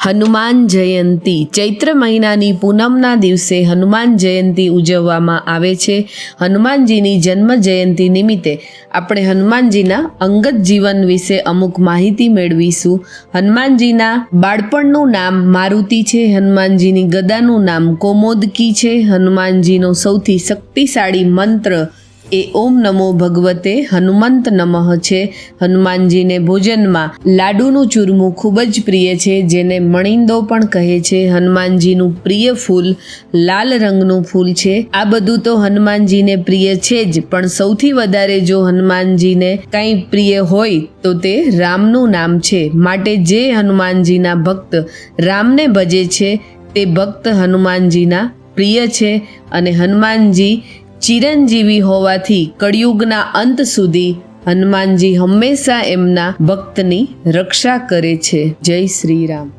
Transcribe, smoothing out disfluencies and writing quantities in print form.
હનુમાન જયંતી ચૈત્ર મહિનાની પૂનમના દિવસે હનુમાન જયંતી ઉજવવામાં આવે છે. હનુમાનજીની જન્મ જયંતી નિમિત્તે આપણે હનુમાનજીના અંગત જીવન વિશે અમુક માહિતી મેળવીશું. હનુમાનજીના બાળપણનું નામ મારુતિ છે. હનુમાનજીની ગદાનું નામ કૌમોદકી છે. હનુમાનજીનો સૌથી શક્તિશાળી મંત્ર એ ઓમ નમો ભગવતે હનુમંત નમઃ છે. હનુમાનજીને ભોજનમાં લાડુનું ચૂરમું ખૂબ જ પ્રિય છે, જેને મણિંદો પણ કહે છે. હનુમાનજીનું પ્રિય ફૂલ લાલ રંગનું ફૂલ છે. આ બધું તો હનુમાનજીને પ્રિય છે જ, પણ સૌથી વધારે જો હનુમાનજીને કંઈ પ્રિય હોય તો તે રામનું નામ છે. માટે જે હનુમાનજીના ભક્ત રામને ભજે છે તે ભક્ત હનુમાનજીના પ્રિય છે. અને હનુમાનજી ચિરંજીવી હોવાથી કળિયુગના અંત સુધી હનુમાનજી હંમેશા એમના ભક્તની રક્ષા કરે છે. જય શ્રી રામ.